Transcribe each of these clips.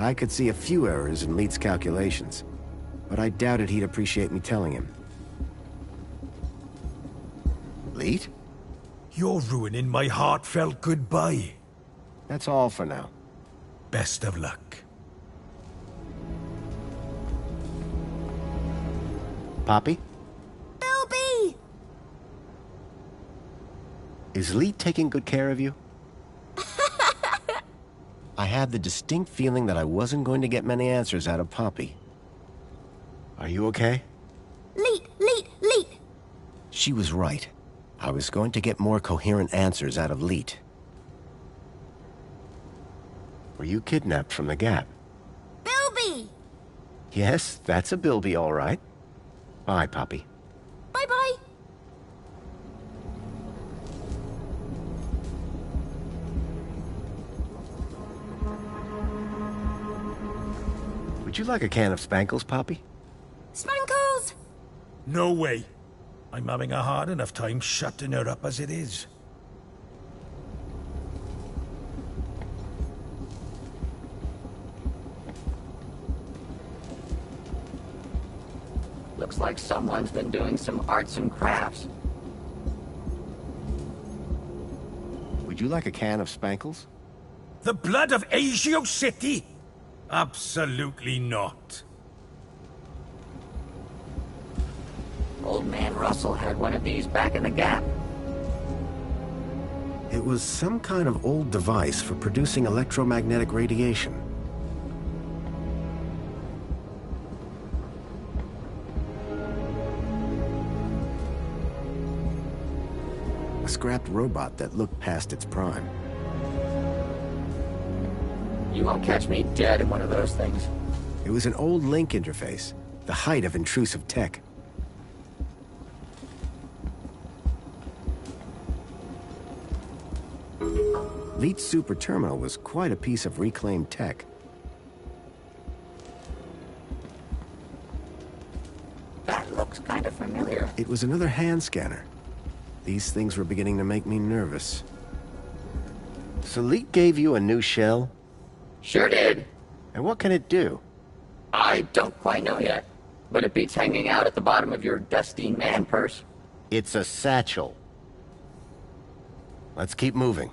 I could see a few errors in Leet's calculations, but I doubted he'd appreciate me telling him. Leet? You're ruining my heartfelt goodbye. That's all for now. Best of luck. Poppy? Bilby! Is Leet taking good care of you? I had the distinct feeling that I wasn't going to get many answers out of Poppy. Are you okay? Leet! Leet! Leet! She was right. I was going to get more coherent answers out of Leet. Were you kidnapped from the Gap? Bilby! Yes, that's a Bilby, all right. Bye, Poppy. Bye-bye. Would you like a can of Spankles, Poppy? Spankles! No way. I'm having a hard enough time shutting her up as it is. Looks like someone's been doing some arts and crafts. Would you like a can of Spankles? The blood of Agio City? Absolutely not. Old man Russell had one of these back in the Gap. It was some kind of old device for producing electromagnetic radiation. A scrapped robot that looked past its prime. You won't catch me dead in one of those things. It was an old link interface, the height of intrusive tech. Leet's super terminal was quite a piece of reclaimed tech. That looks kind of familiar. It was another hand scanner. These things were beginning to make me nervous. So Leet gave you a new shell? Sure did. And what can it do? I don't quite know yet, but it beats hanging out at the bottom of your dusty man purse. It's a satchel. Let's keep moving.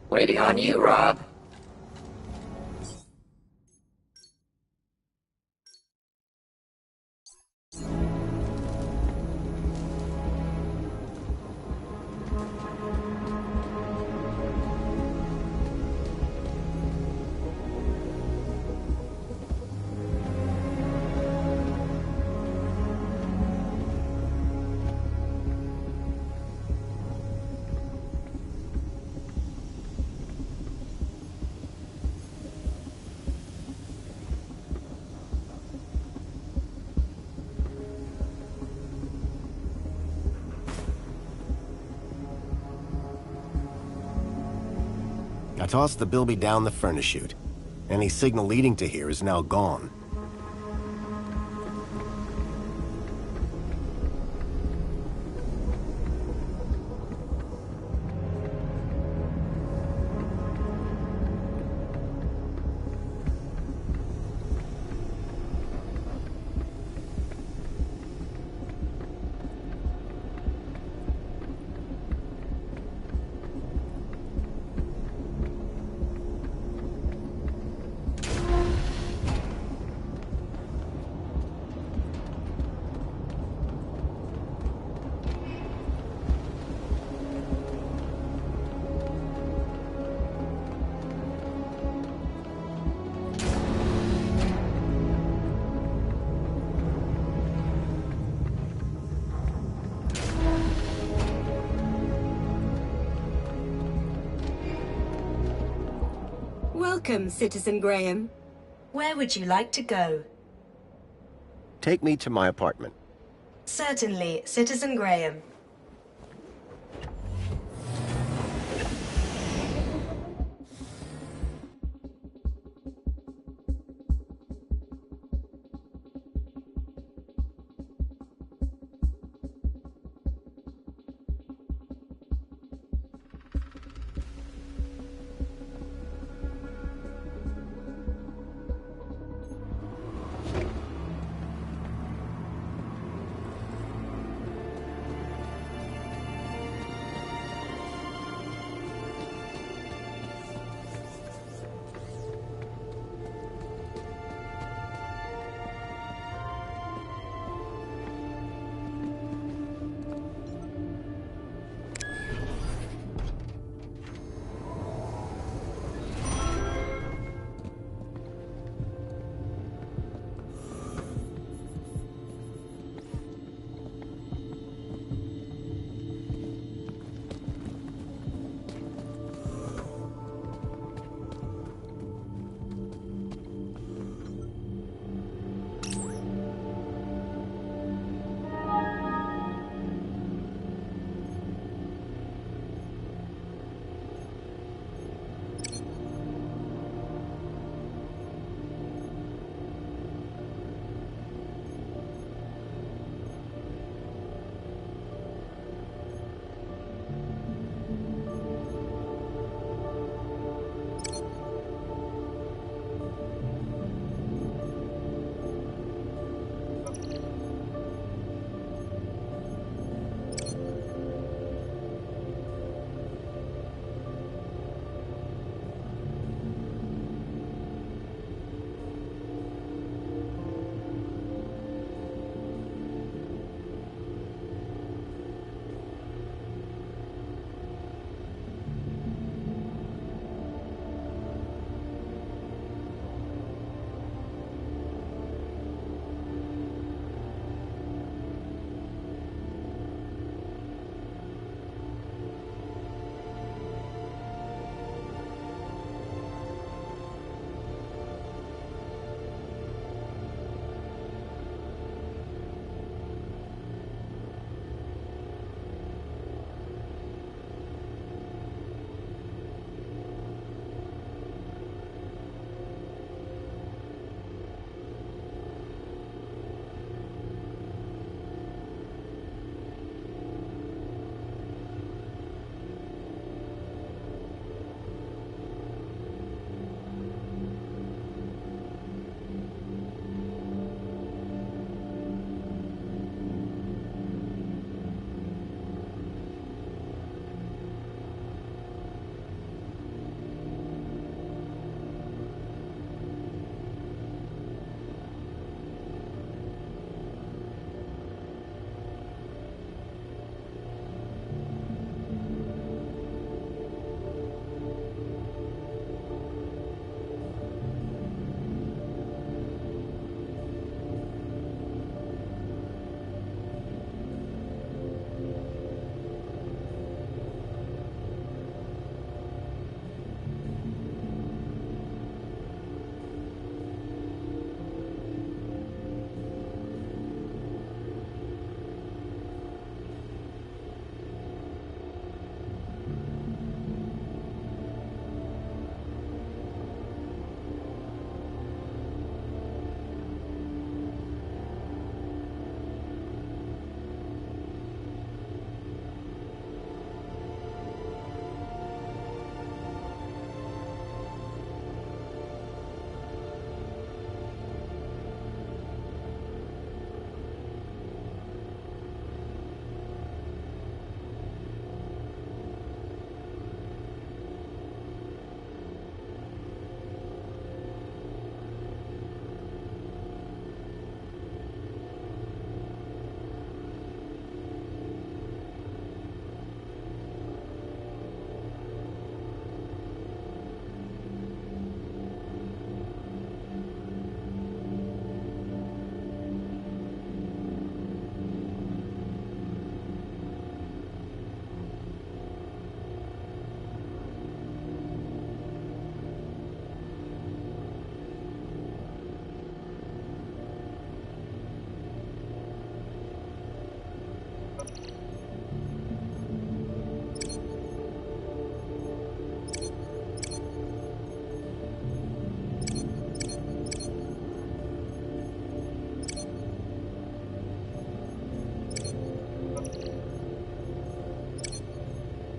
Waiting on you, Rob. I tossed the Bilby down the furnace chute. Any signal leading to here is now gone. Welcome, Citizen Graham. Where would you like to go? Take me to my apartment. Certainly, Citizen Graham.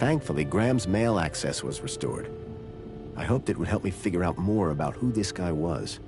Thankfully, Graham's mail access was restored. I hoped it would help me figure out more about who this guy was.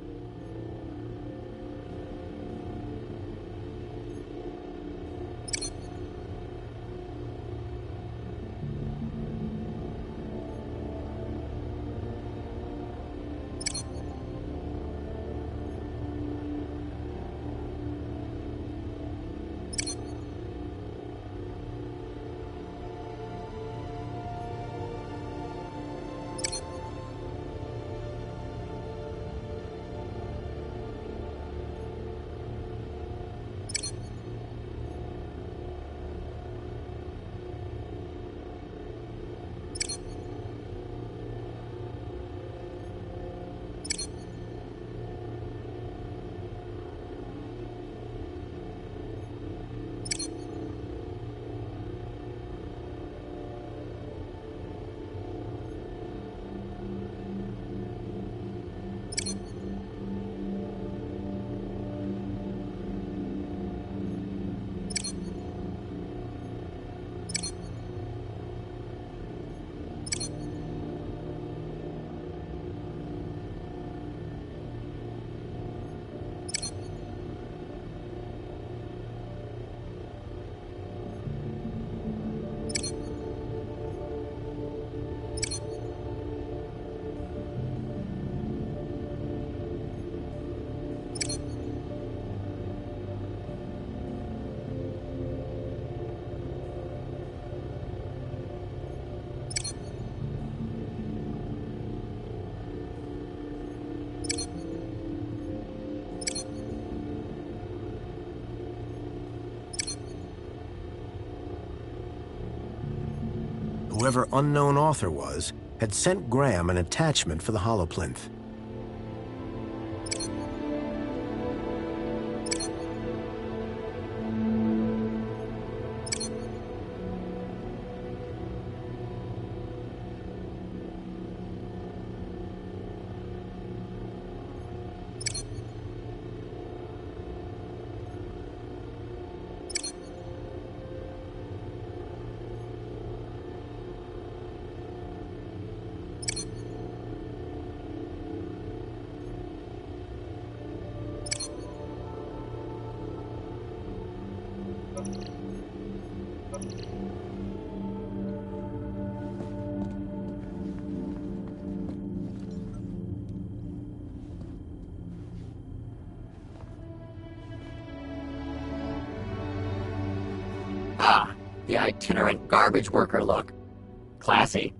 Whoever unknown author was, had sent Graham an attachment for the Holoplinth. Ah, the itinerant garbage worker look. Classy.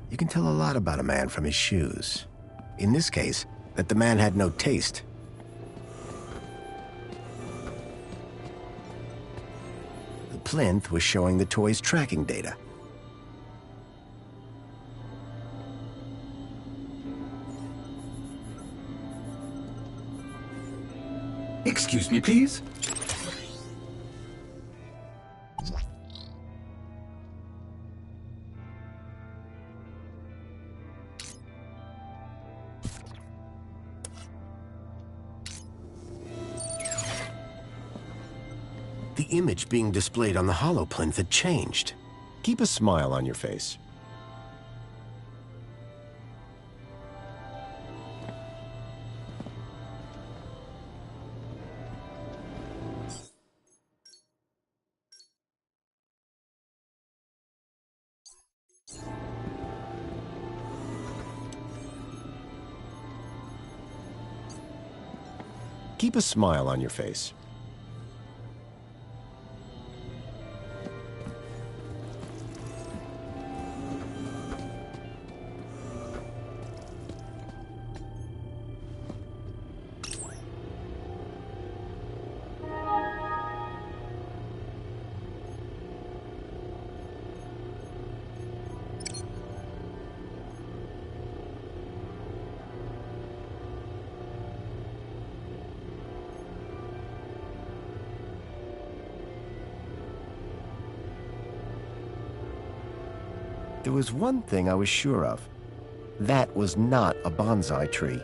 You can tell a lot about a man from his shoes. In this case, that the man had no taste. The plinth was showing the toy's tracking data. Excuse me, please. The image being displayed on the Holoplinth had changed. Keep a smile on your face. Keep a smile on your face. There was one thing I was sure of. That was not a bonsai tree.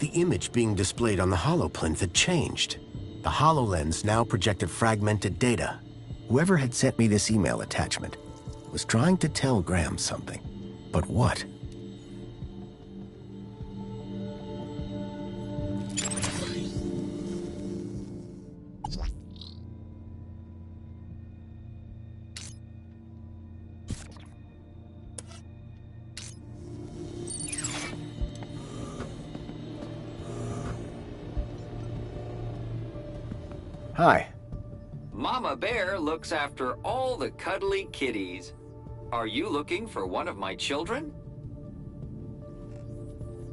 The image being displayed on the holoplinth had changed. The HoloLens now projected fragmented data. Whoever had sent me this email attachment was trying to tell Graham something. But what? Hi. Mama Bear looks after all the cuddly kitties. Are you looking for one of my children?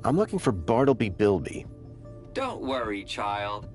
I'm looking for Bartleby Bilby. Don't worry, child.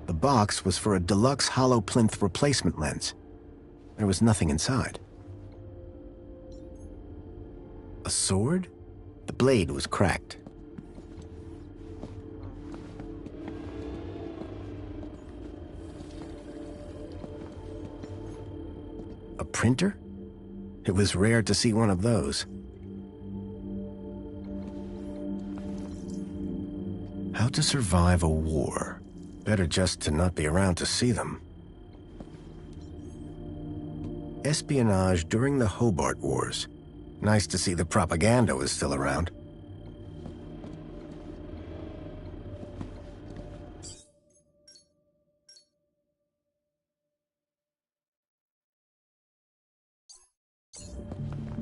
The box was for a deluxe holoplinth replacement lens. There was nothing inside. A sword? The blade was cracked. A printer? It was rare to see one of those. How to survive a war. Better just to not be around to see them. Espionage during the Hobart Wars. Nice to see the propaganda was still around.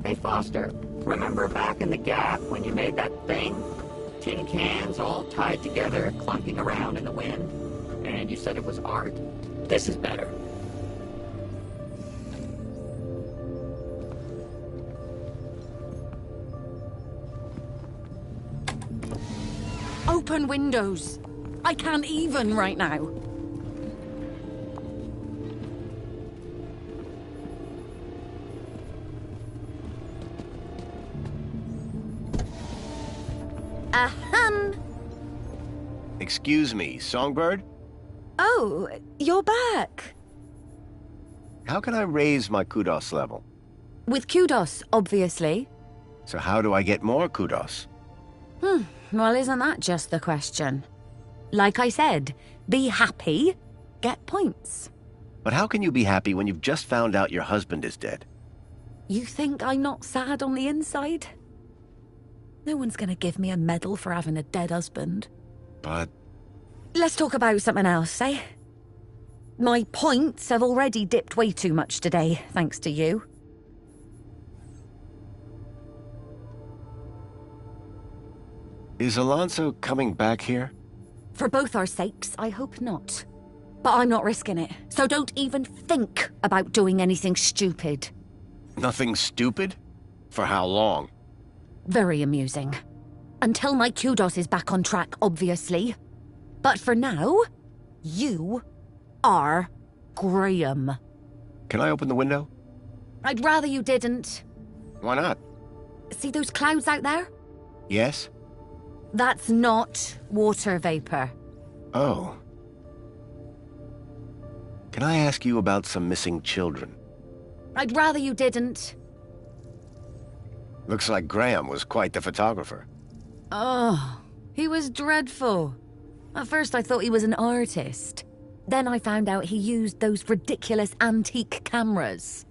Hey, Foster, remember back in the Gap when you made that thing? Tin cans all tied together, clunking around in the wind? And you said it was art? This is better. Open windows. I can't even right now. Ahem. Excuse me, Songbird? Oh, you're back. How can I raise my kudos level? With kudos, obviously. So how do I get more kudos? Well, isn't that just the question? Like I said, be happy, get points. But how can you be happy when you've just found out your husband is dead? You think I'm not sad on the inside? No one's gonna give me a medal for having a dead husband. But... Let's talk about something else, eh? My points have already dipped way too much today, thanks to you. Is Alonso coming back here? For both our sakes, I hope not. But I'm not risking it, so don't even think about doing anything stupid. Nothing stupid? For how long? Very amusing. Until my kudos is back on track, obviously. But for now, you are Graham. Can I open the window? I'd rather you didn't. Why not? See those clouds out there? Yes? That's not water vapor. Oh. Can I ask you about some missing children? I'd rather you didn't. Looks like Graham was quite the photographer. Oh, he was dreadful. At first I thought he was an artist. Then I found out he used those ridiculous antique cameras.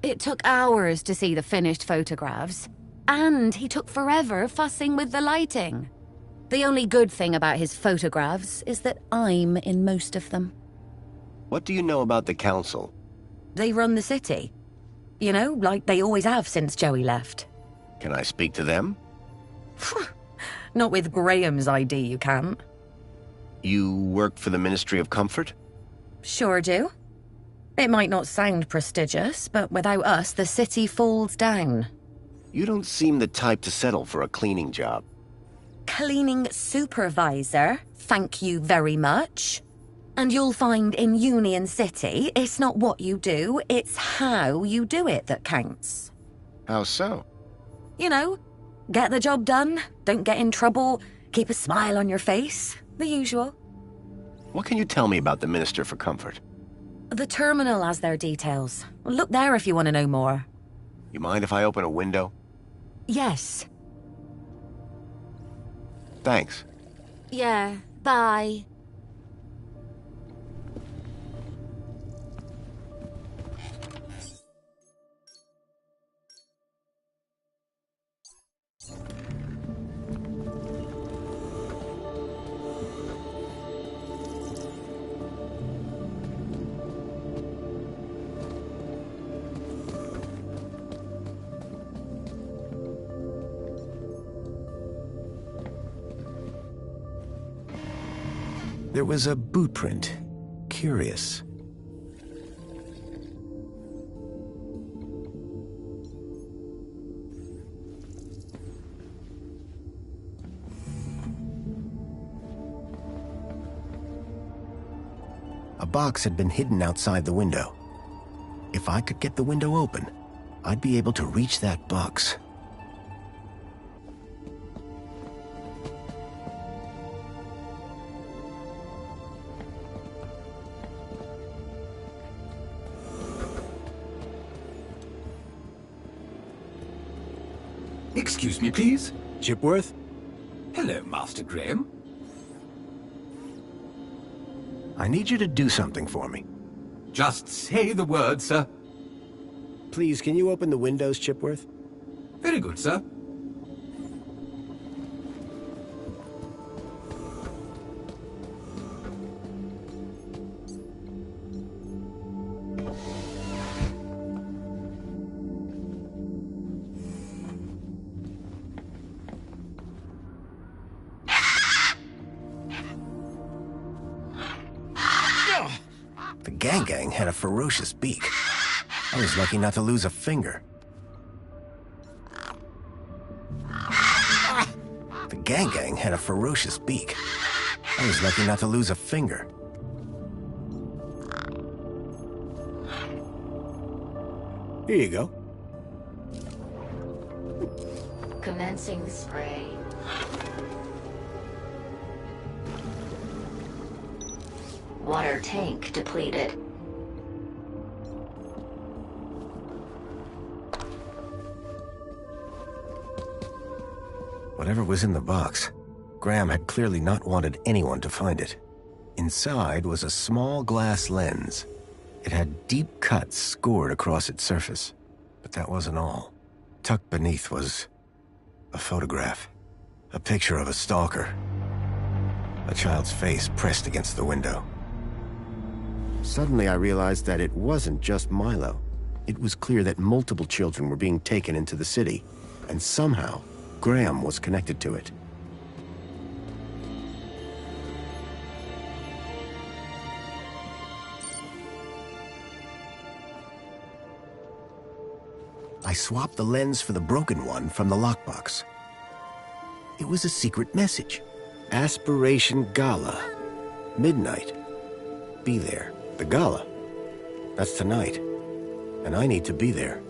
It took hours to see the finished photographs. And he took forever fussing with the lighting. The only good thing about his photographs is that I'm in most of them. What do you know about the council? They run the city. You know, like they always have since Joey left. Can I speak to them? Not with Graham's ID, you can't. You work for the Ministry of Comfort? Sure do. It might not sound prestigious, but without us, the city falls down. You don't seem the type to settle for a cleaning job. Cleaning supervisor, thank you very much. And you'll find in Union City, it's not what you do, it's how you do it that counts. How so? You know, get the job done, don't get in trouble, keep a smile on your face, the usual. What can you tell me about the Minister for Comfort? The terminal has their details. Look there if you want to know more. You mind if I open a window? Yes. Thanks. Yeah, bye. There was a boot print. Curious. A box had been hidden outside the window. If I could get the window open, I'd be able to reach that box. Excuse me, please. Chipworth? Hello, Master Graham. I need you to do something for me. Just say the word, sir. Please, can you open the windows, Chipworth? Very good, sir. The Gang had a ferocious beak. I was lucky not to lose a finger. The Gang had a ferocious beak. I was lucky not to lose a finger. Here you go. Commencing spray. Water tank depleted. Whatever was in the box, Graham had clearly not wanted anyone to find it. Inside was a small glass lens. It had deep cuts scored across its surface. But that wasn't all. Tucked beneath was a photograph. A picture of a stalker. A child's face pressed against the window. Suddenly I realized that it wasn't just Milo. It was clear that multiple children were being taken into the city, and somehow Graham was connected to it. I swapped the lens for the broken one from the lockbox. It was a secret message. Aspiration Gala. Midnight. Be there. The gala. That's tonight. And I need to be there.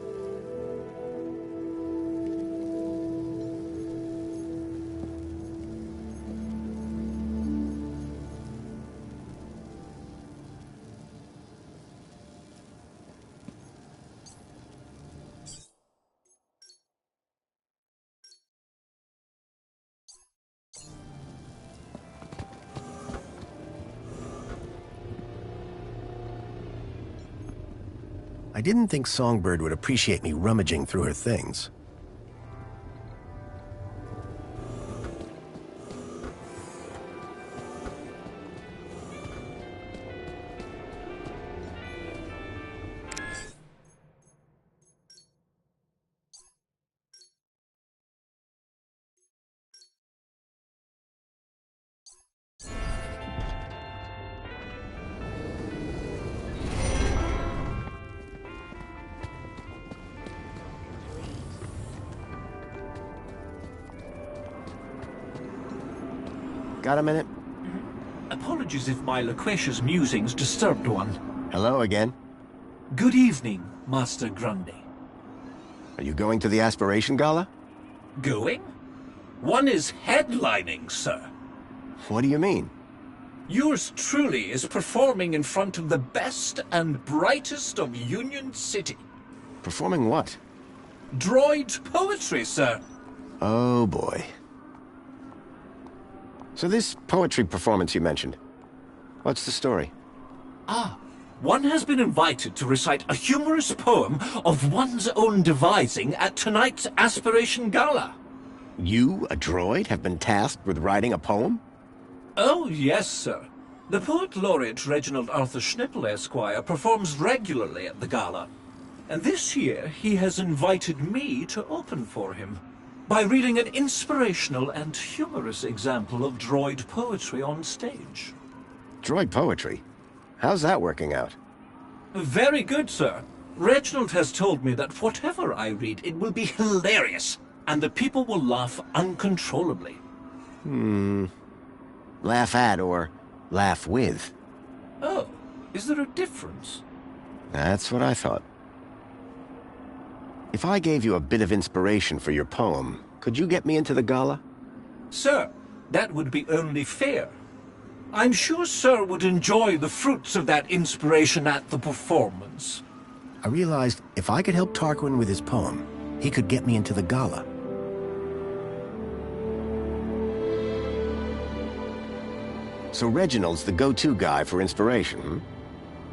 I didn't think Songbird would appreciate me rummaging through her things. Got a minute? Apologies if my loquacious musings disturbed one. Hello again. Good evening, Master Grundy. Are you going to the Aspiration Gala? Going? One is headlining, sir. What do you mean? Yours truly is performing in front of the best and brightest of Union City. Performing what? Droid poetry, sir. Oh boy. So this poetry performance you mentioned, what's the story? One has been invited to recite a humorous poem of one's own devising at tonight's Aspiration Gala. You, a droid, have been tasked with writing a poem? Oh, yes, sir. The poet laureate Reginald Arthur Schnipple, Esquire, performs regularly at the gala. And this year he has invited me to open for him by reading an inspirational and humorous example of droid poetry on stage. Droid poetry? How's that working out? Very good, sir. Reginald has told me that whatever I read, it will be hilarious, and the people will laugh uncontrollably. Laugh at or laugh with? Oh, is there a difference? That's what I thought. If I gave you a bit of inspiration for your poem, could you get me into the gala? Sir, that would be only fair. I'm sure Sir would enjoy the fruits of that inspiration at the performance. I realized if I could help Tarquin with his poem, he could get me into the gala. So Reginald's the go-to guy for inspiration, hmm?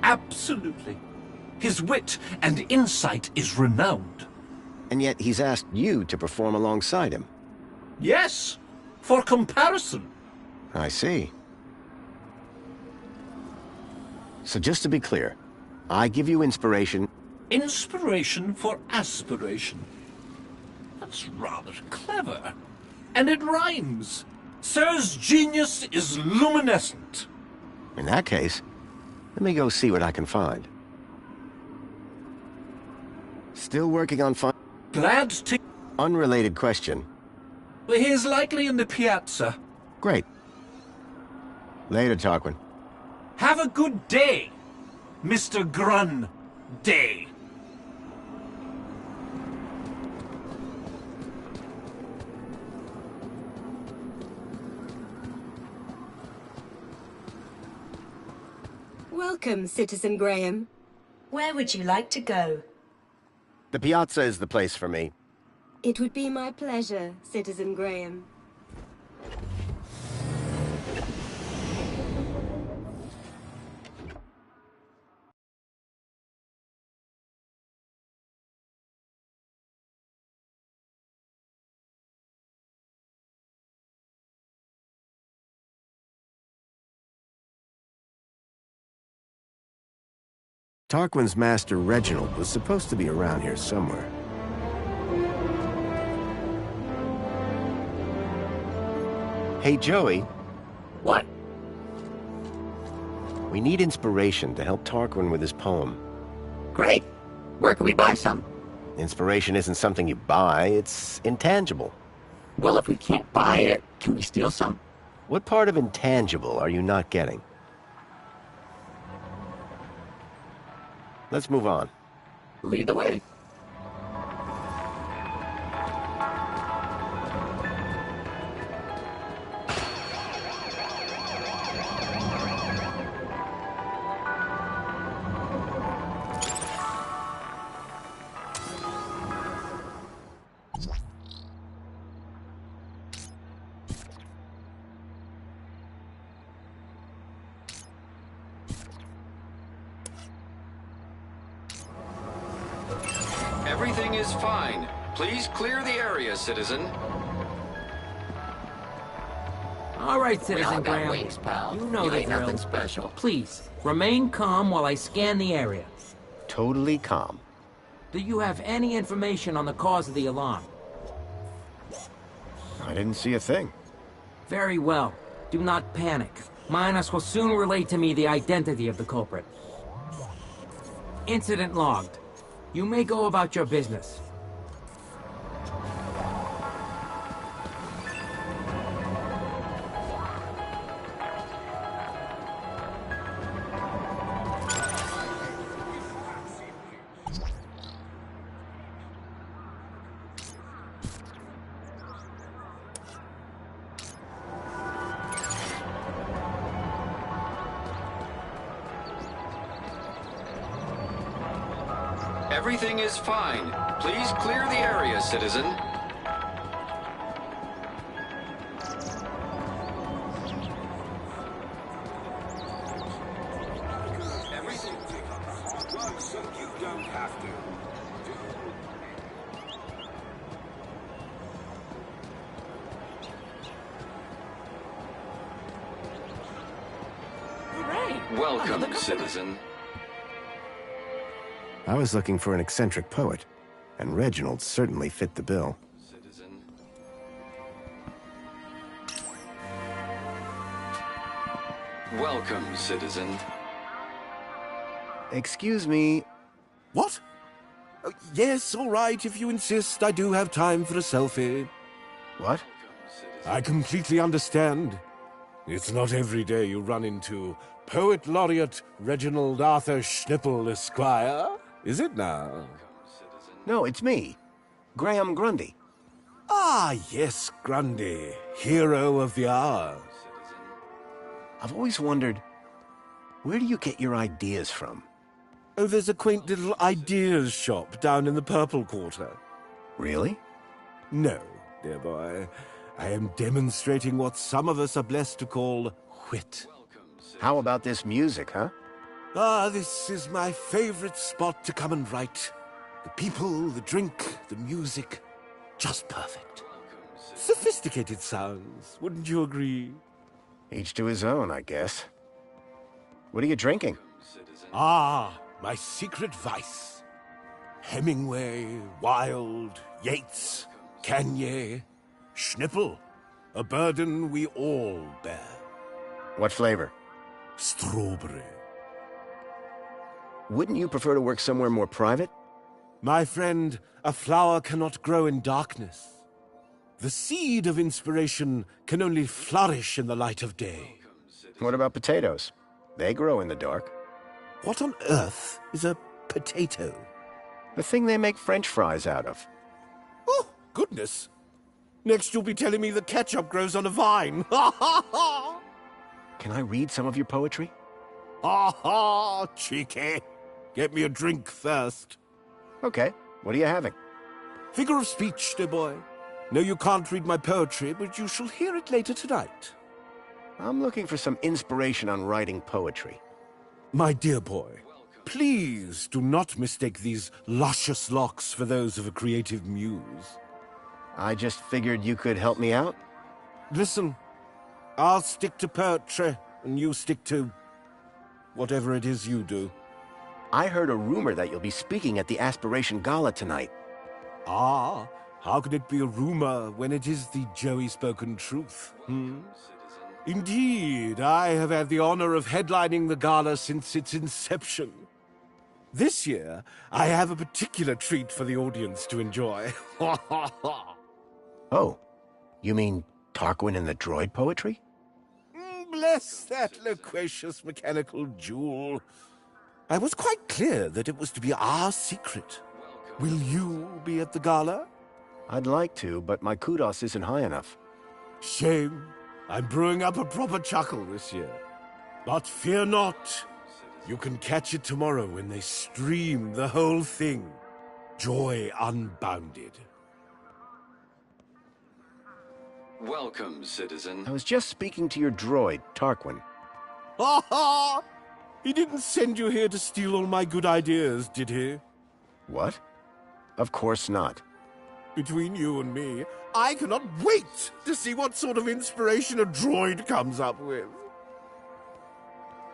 Absolutely. His wit and insight is renowned. And yet he's asked you to perform alongside him. Yes, for comparison. I see. So just to be clear, I give you inspiration. Inspiration for aspiration. That's rather clever. And it rhymes. Sir's genius is luminescent. In that case, let me go see what I can find. Still working on Glad to... Unrelated question. He is likely in the piazza. Great. Later, Tarquin. Have a good day, Mr. Grun Day. Welcome, Citizen Graham. Where would you like to go? The piazza is the place for me. It would be my pleasure, Citizen Graham. Tarquin's master, Reginald, was supposed to be around here somewhere. Hey, Joey. What? We need inspiration to help Tarquin with his poem. Great. Where can we buy some? Inspiration isn't something you buy, it's intangible. Well, if we can't buy it, can we steal some? What part of intangible are you not getting? Let's move on. Lead the way. Everything is fine. Please clear the area, citizen. All right, We all Citizen got Graham. wings, pal. You know You the ain't drill. nothing special. Please, remain calm while I scan the area. Totally calm. Do you have any information on the cause of the alarm? I didn't see a thing. Very well. Do not panic. Minos will soon relate to me the identity of the culprit. Incident logged. You may go about your business. Everything is fine. Please clear the area, citizen. Everything take up hard work so you don't have to. Welcome, citizen. I was looking for an eccentric poet, and Reginald certainly fit the bill. Citizen. Welcome, citizen. Excuse me. What? Oh, yes, all right, if you insist. I do have time for a selfie. What? I completely understand. It's not every day you run into Poet Laureate Reginald Arthur Schnippel, Esquire, is it now? No, it's me. Graham Grundy. Ah, yes, Grundy, hero of the hour. I've always wondered, where do you get your ideas from? Oh, there's a quaint little ideas shop down in the Purple Quarter. Really? No, dear boy. I am demonstrating what some of us are blessed to call wit. How about this music, huh? Ah, this is my favorite spot to come and write. The people, the drink, the music. Just perfect. Sophisticated sounds, wouldn't you agree? Each to his own, I guess. What are you drinking? Ah, my secret vice. Hemingway, Wilde, Yeats, Kanye, Schnippel. A burden we all bear. What flavor? Strawberry. Wouldn't you prefer to work somewhere more private? My friend, a flower cannot grow in darkness. The seed of inspiration can only flourish in the light of day. What about potatoes? They grow in the dark. What on earth is a potato? The thing they make French fries out of. Oh, goodness. Next you'll be telling me that ketchup grows on a vine. Ha ha ha! Can I read some of your poetry? Ha ha, cheeky. Get me a drink first. Okay, what are you having? Figure of speech, dear boy. No, you can't read my poetry, but you shall hear it later tonight. I'm looking for some inspiration on writing poetry. My dear boy, please do not mistake these luscious locks for those of a creative muse. I just figured you could help me out. Listen, I'll stick to poetry, and you stick to whatever it is you do. I heard a rumor that you'll be speaking at the Aspiration Gala tonight. Ah, how can it be a rumor when it is the Joey-spoken truth, Indeed, I have had the honor of headlining the gala since its inception. This year, I have a particular treat for the audience to enjoy. Oh, you mean Tarquin and the droid poetry? Bless that loquacious mechanical jewel. I was quite clear that it was to be our secret. Will you be at the gala? I'd like to, but my kudos isn't high enough. Shame. I'm brewing up a proper chuckle this year. But fear not. You can catch it tomorrow when they stream the whole thing. Joy unbounded. Welcome, citizen. I was just speaking to your droid, Tarquin. Ha ha! He didn't send you here to steal all my good ideas, did he? What? Of course not. Between you and me, I cannot wait to see what sort of inspiration a droid comes up with.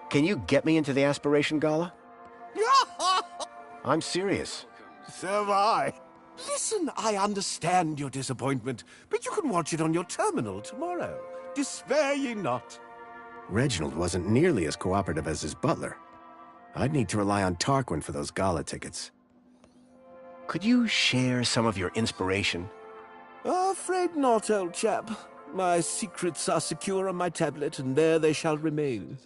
Can you get me into the Aspiration Gala? I'm serious. So am I. Listen, I understand your disappointment, but you can watch it on your terminal tomorrow. Despair ye not. Reginald wasn't nearly as cooperative as his butler. I'd need to rely on Tarquin for those gala tickets. Could you share some of your inspiration? Afraid not, old chap. My secrets are secure on my tablet, and there they shall remain.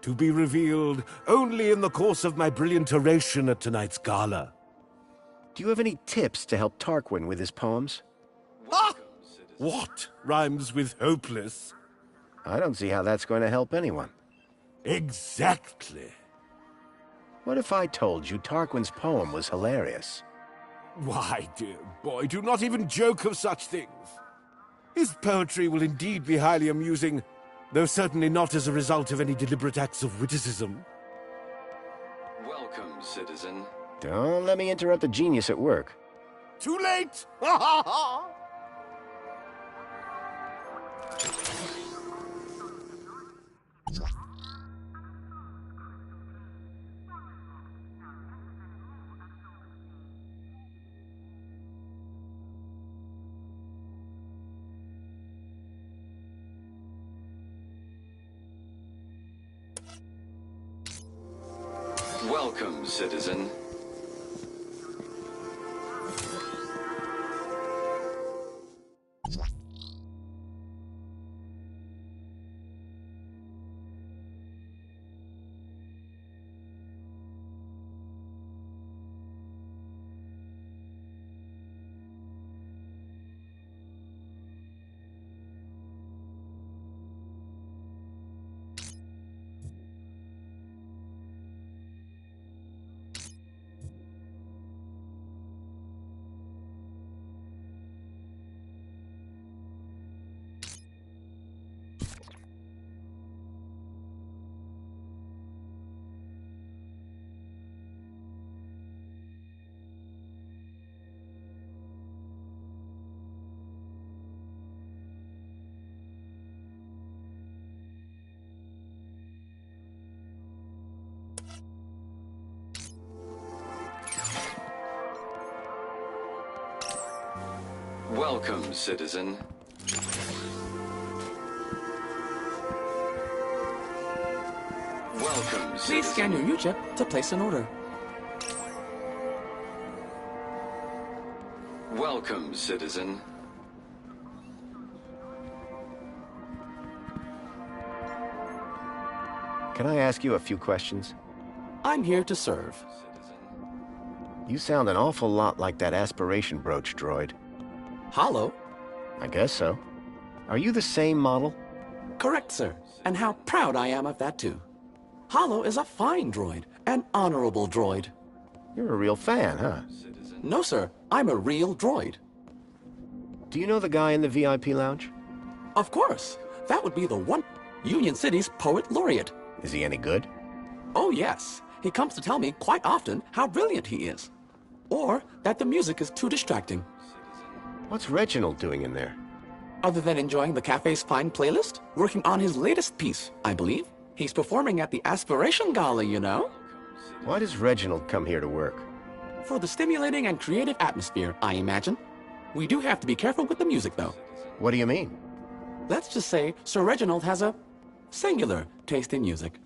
To be revealed only in the course of my brilliant oration at tonight's gala. Do you have any tips to help Tarquin with his poems? Ah! What rhymes with hopeless? I don't see how that's going to help anyone. Exactly. What if I told you Tarquin's poem was hilarious? Why, dear boy, do not even joke of such things. His poetry will indeed be highly amusing, though certainly not as a result of any deliberate acts of witticism. Welcome, citizen. Don't let me interrupt the genius at work. Too late! Ha ha ha! Welcome, citizen. Welcome, citizen. Welcome, citizen. Please scan your U-chip to place an order. Welcome, citizen. Can I ask you a few questions? I'm here to serve. You sound an awful lot like that aspiration brooch droid. Hollow? I guess so. Are you the same model? Correct, sir. And how proud I am of that, too. Hollow is a fine droid, an honorable droid. You're a real fan, huh? No, sir. I'm a real droid. Do you know the guy in the VIP lounge? Of course. That would be the one Union City's Poet Laureate. Is he any good? Oh, yes. He comes to tell me quite often how brilliant he is. Or that the music is too distracting. What's Reginald doing in there? Other than enjoying the cafe's fine playlist, working on his latest piece, I believe. He's performing at the Aspiration Gala, you know? Why does Reginald come here to work? For the stimulating and creative atmosphere, I imagine. We do have to be careful with the music, though. What do you mean? Let's just say Sir Reginald has a singular taste in music.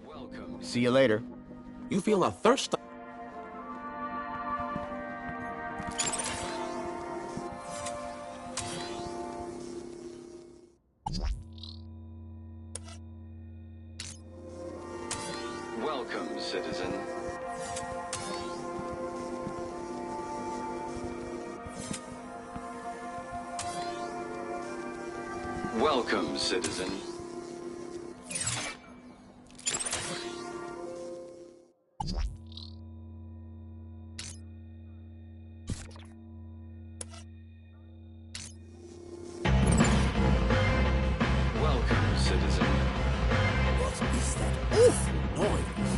Welcome. See you later. You feel a thirst... Welcome, citizen. Welcome, citizen. Welcome, citizen. What is that awful noise?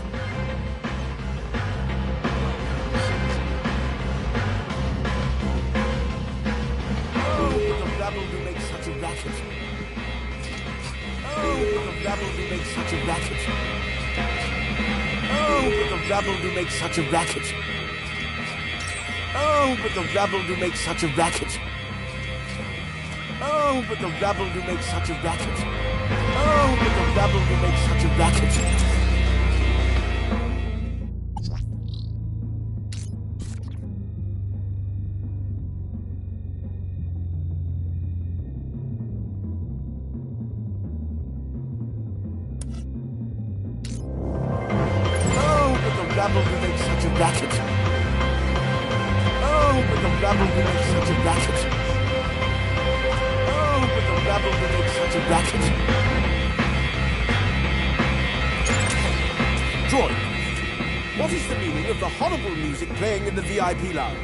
Oh, but the rabble do make such a racket. Oh, but the rabble do make such a racket. Oh, but the rabble do make such a racket. Oh, but the rabble do make such a racket. Oh, but the rabble do make such a racket. Oh, but the rabble do make such a racket. Rabble do make such a racket. Oh, but the rabble do make such a racket. Oh, but the rabble do make such a racket. Droid, What is the meaning of the horrible music playing in the VIP lounge?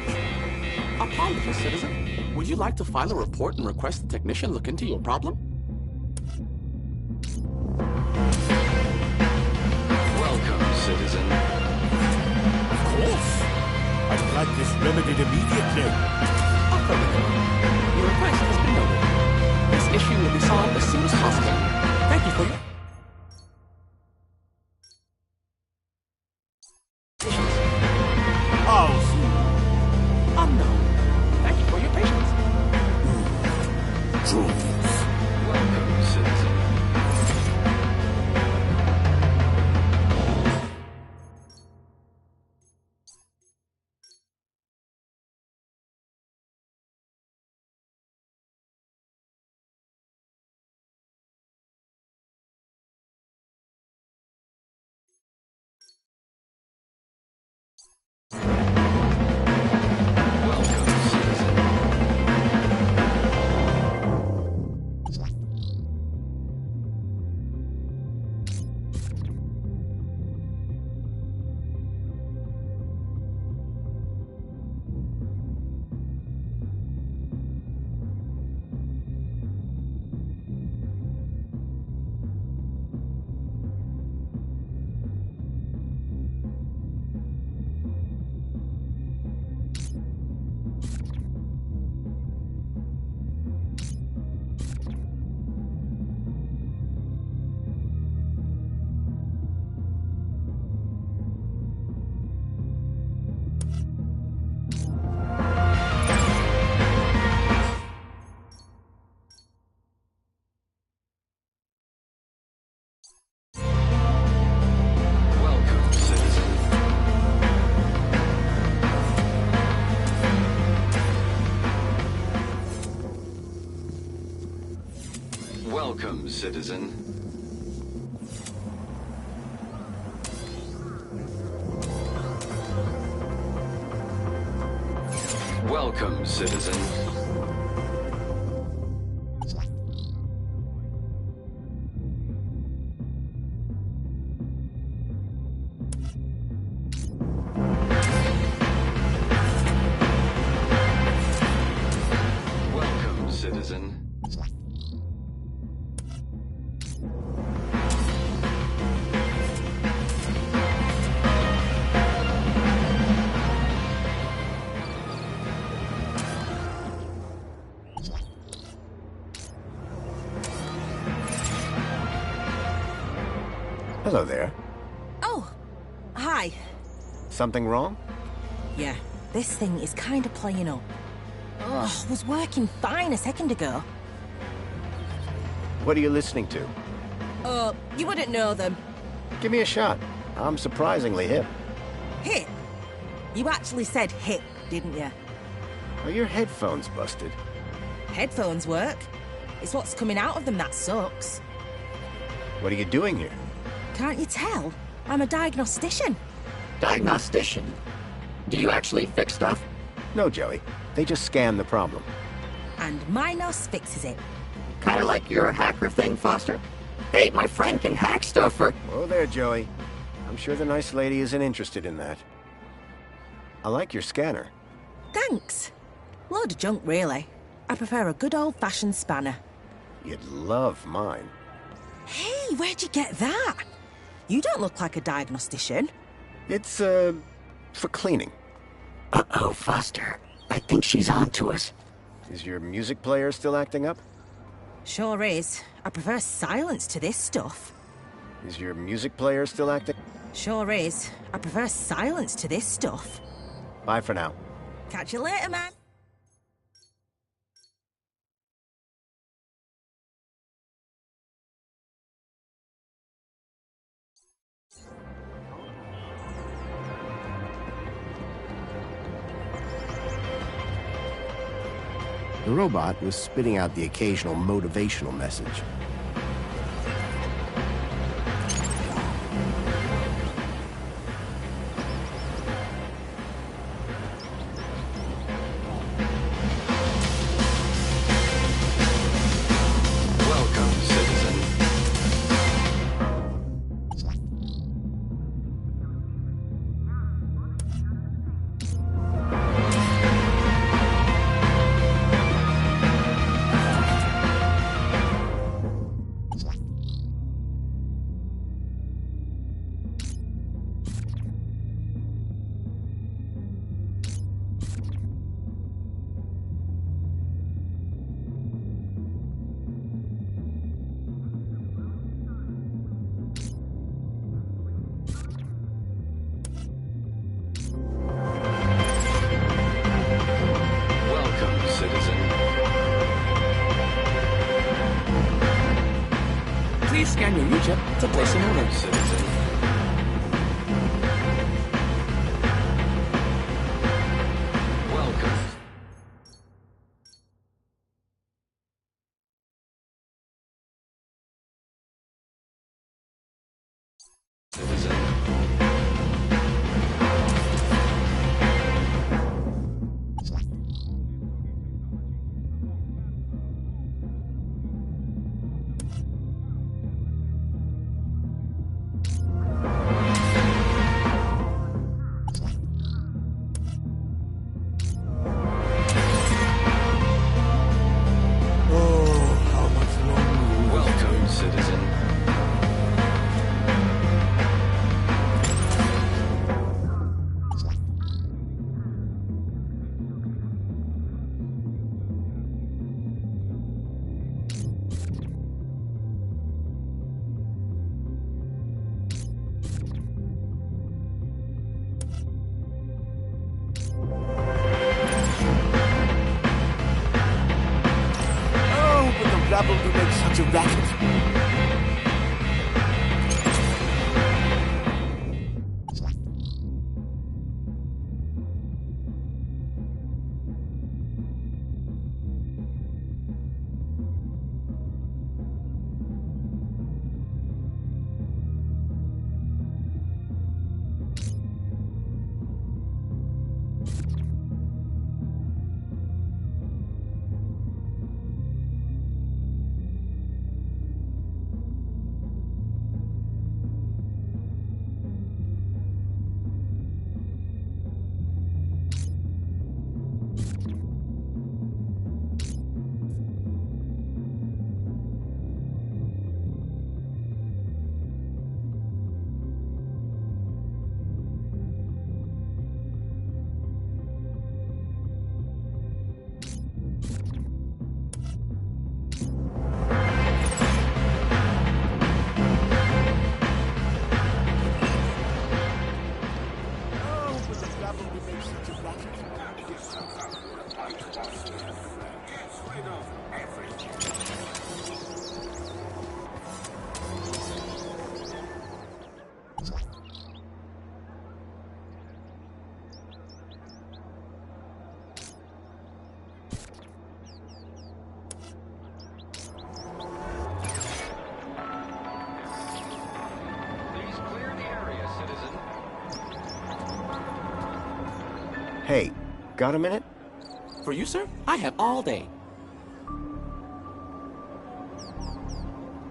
Apologies, citizen. Would you like to file a report and request the technician look into your problem? Welcome, citizen. Of course. I'd like this remedied immediately. Affirmative. Your request has been noted. This issue will be solved as soon as possible. Thank you for your... How soon? Unknown. Thank you for your patience. Droids. Welcome, citizen. Welcome, citizen. Welcome, citizen. Welcome, citizen. Hello there. Oh, hi. Something wrong? Yeah, this thing is kind of playing up. Ugh, was working fine a second ago. What are you listening to? You wouldn't know them. Give me a shot. I'm surprisingly hip. Hit? You actually said hit, didn't you? Are your headphones busted? Headphones work. It's what's coming out of them that sucks. What are you doing here? Can't you tell? I'm a diagnostician. Diagnostician? Do you actually fix stuff? No, Joey. They just scan the problem. And Minos fixes it. Kind of like your hacker thing, Foster? Hey, my friend can hack stuff for... Oh there, Joey. I'm sure the nice lady isn't interested in that. I like your scanner. Thanks. Load of junk, really. I prefer a good old-fashioned spanner. You'd love mine. Hey, where'd you get that? You don't look like a diagnostician. It's, for cleaning. Uh-oh, Foster. I think she's on to us. Is your music player still acting up? Sure is. I prefer silence to this stuff. Is your music player still acting? Sure is. I prefer silence to this stuff. Bye for now. Catch you later, man. The robot was spitting out the occasional motivational message. Welcome, citizen. arrange it to place an order, citizen. Welcome. Rabble to make such a racket. Hey, got a minute? For you, sir? I have all day.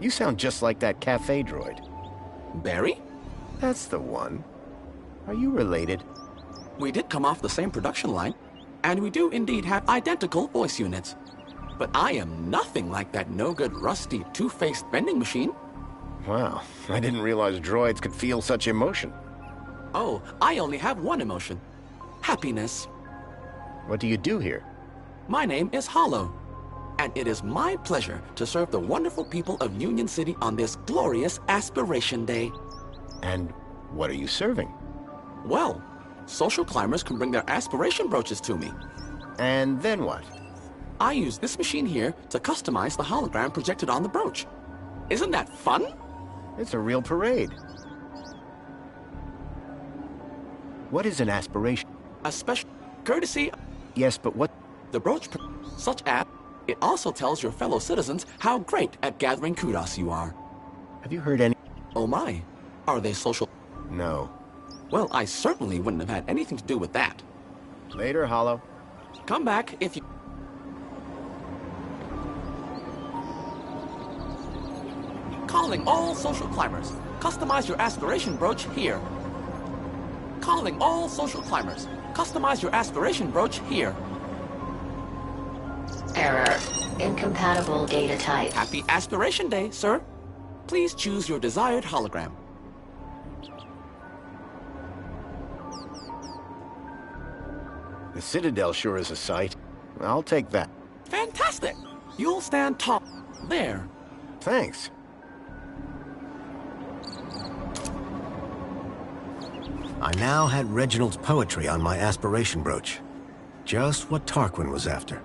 You sound just like that cafe droid. Barry? That's the one. Are you related? We did come off the same production line, and we do indeed have identical voice units. But I am nothing like that no-good, rusty, two-faced vending machine. Wow, I didn't realize droids could feel such emotion. Oh, I only have one emotion. Happiness. What do you do here? My name is Hollow, and it is my pleasure to serve the wonderful people of Union City on this glorious Aspiration Day. And what are you serving? Well, social climbers can bring their aspiration brooches to me. And then what? I use this machine here to customize the hologram projected on the brooch. Isn't that fun? It's a real parade. What is an aspiration? A special courtesy. Yes, but what? The brooch, such as, it also tells your fellow citizens how great at gathering kudos you are. Have you heard any? Oh my, are they social? No. Well, I certainly wouldn't have had anything to do with that. Later, Hollow. Come back if you... Calling all social climbers. Customize your aspiration brooch here. Calling all social climbers. Customize your aspiration brooch here. Error. Incompatible data type. Happy Aspiration Day, sir. Please choose your desired hologram. The Citadel sure is a sight. I'll take that. Fantastic! You'll stand tall. There. Thanks. I now had Reginald's poetry on my aspiration brooch. Just what Tarquin was after.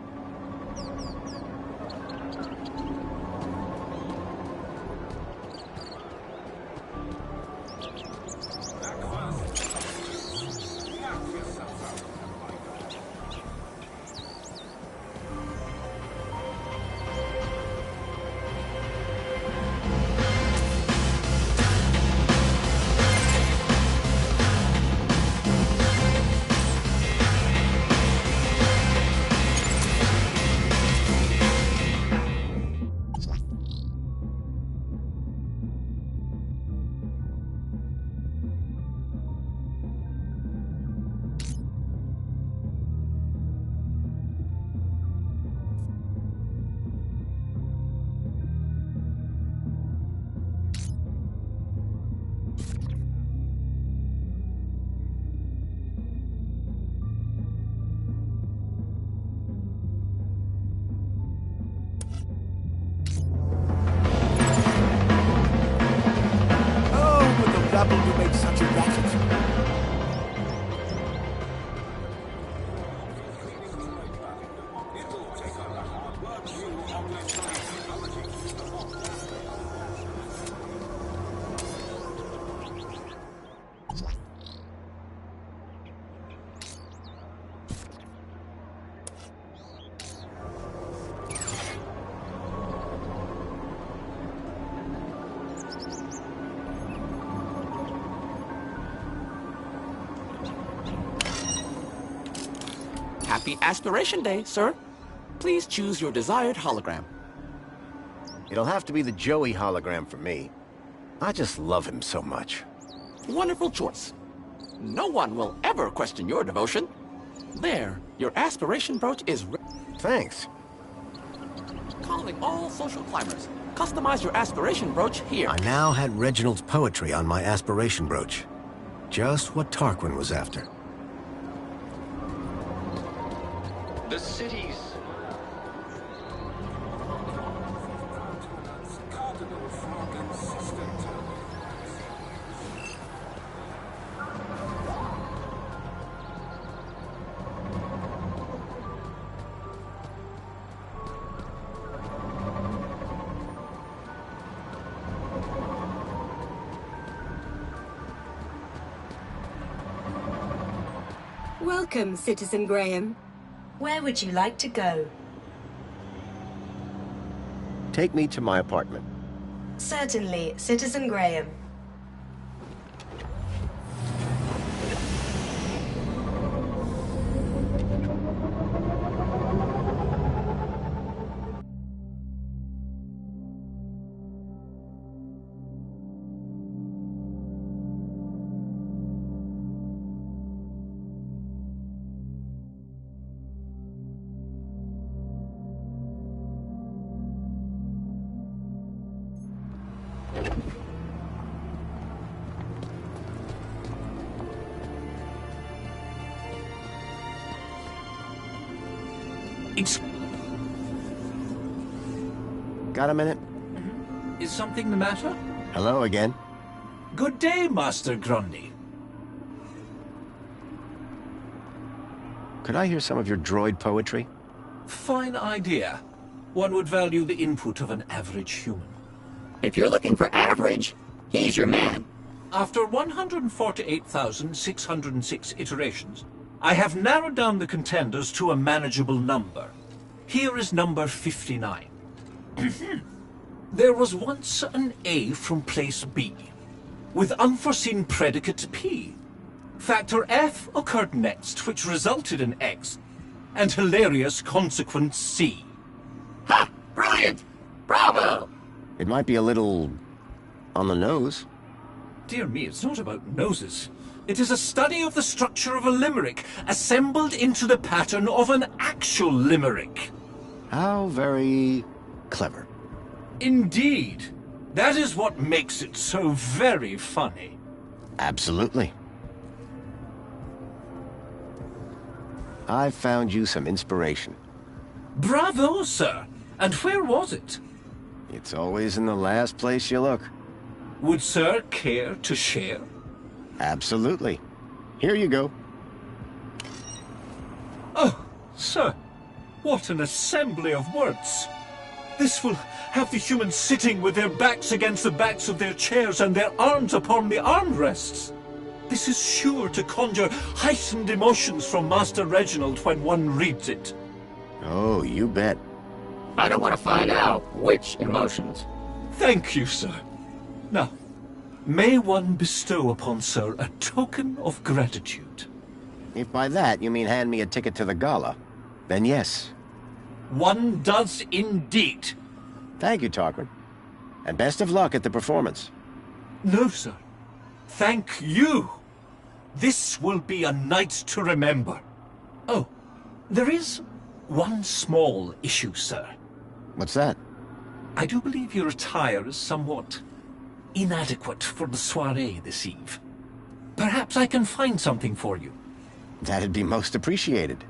Happy Aspiration Day, sir. Please choose your desired hologram. It'll have to be the Joey hologram for me. I just love him so much. Wonderful choice. No one will ever question your devotion. There, your aspiration brooch is Thanks. Calling all social climbers. Customize your aspiration brooch here. I now had Reginald's poetry on my aspiration brooch. Just what Tarquin was after. The city's Welcome, Citizen Graham. Where would you like to go? Take me to my apartment. Certainly, Citizen Graham. Got a minute? Is something the matter? Hello again. Good day, Master Grundy. Could I hear some of your droid poetry? Fine idea. One would value the input of an average human. If you're looking for average, he's your man. After 148,606 iterations, I have narrowed down the contenders to a manageable number. Here is number 59. There was once an A from place B, with unforeseen predicate P. Factor F occurred next, which resulted in X, and hilarious consequence C. Ha! Brilliant! Bravo! It might be a little on the nose. Dear me, it's not about noses. It is a study of the structure of a limerick, assembled into the pattern of an actual limerick. How very clever. Indeed. That is what makes it so very funny. Absolutely. I've found you some inspiration. Bravo, sir. And where was it? It's always in the last place you look. Would sir care to share? Absolutely. Here you go. Oh, sir. What an assembly of words. This will have the humans sitting with their backs against the backs of their chairs and their arms upon the armrests. This is sure to conjure heightened emotions from Master Reginald when one reads it. Oh, you bet. I don't want to find out which emotions. Thank you, sir. Now, may one bestow upon sir a token of gratitude? If by that you mean hand me a ticket to the gala, then yes. One does indeed. Thank you, Tarquin. And best of luck at the performance. No, sir. Thank you. This will be a night to remember. Oh, there is one small issue, sir. What's that? I do believe your attire is somewhat inadequate for the soiree this eve. Perhaps I can find something for you. That'd be most appreciated.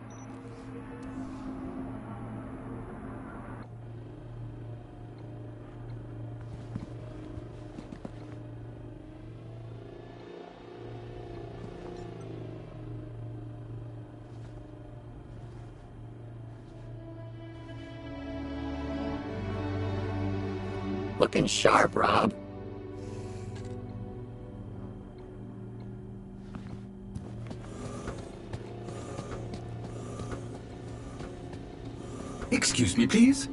Looking sharp, Rob. Excuse me, please.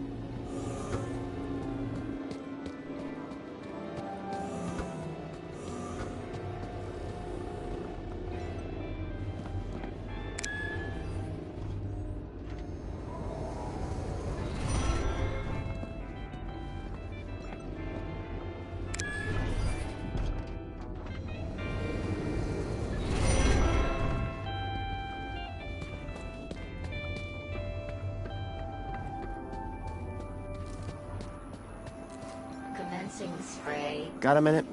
Commencing spray. Got a minute?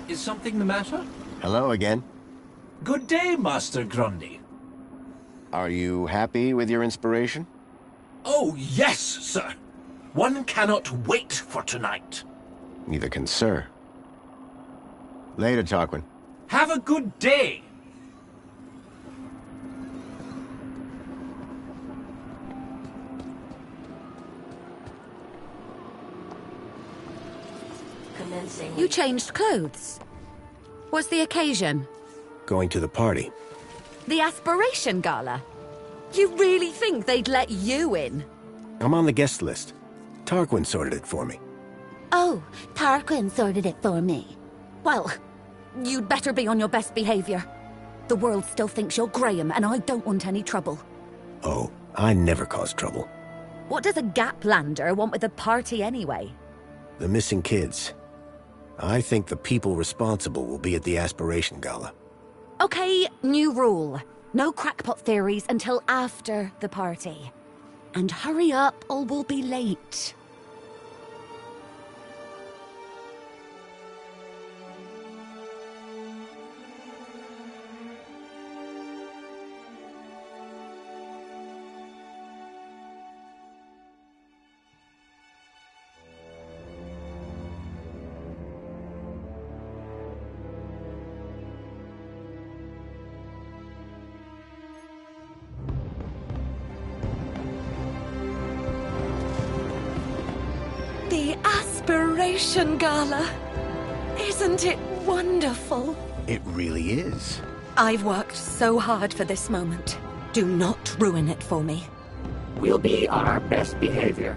Is something the matter? Hello again. Good day, Master Grundy. Are you happy with your inspiration? Oh, yes, sir. One cannot wait for tonight. Neither can Sir. Later, Tarquin. Have a good day. Commencing. You changed clothes. What's the occasion? Going to the party. The Aspiration Gala? You really think they'd let you in? I'm on the guest list. Tarquin sorted it for me. Oh, Tarquin sorted it for me. Well, you'd better be on your best behavior. The world still thinks you're Graham, and I don't want any trouble. Oh, I never cause trouble. What does a Gaplander want with a party anyway? The missing kids. I think the people responsible will be at the Aspiration Gala. Okay, new rule. No crackpot theories until after the party. And hurry up, or we'll be late. The Aspiration Gala. Isn't it wonderful? It really is. I've worked so hard for this moment. Do not ruin it for me. We'll be on our best behavior.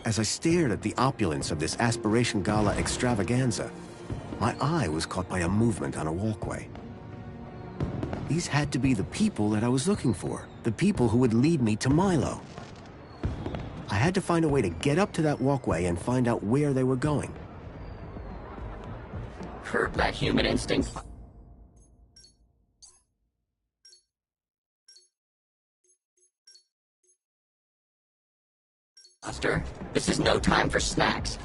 As I stared at the opulence of this Aspiration Gala extravaganza, my eye was caught by a movement on a walkway. These had to be the people that I was looking for, the people who would lead me to Milo. I had to find a way to get up to that walkway and find out where they were going. Curb that human instinct. Buster, this is no time for snacks.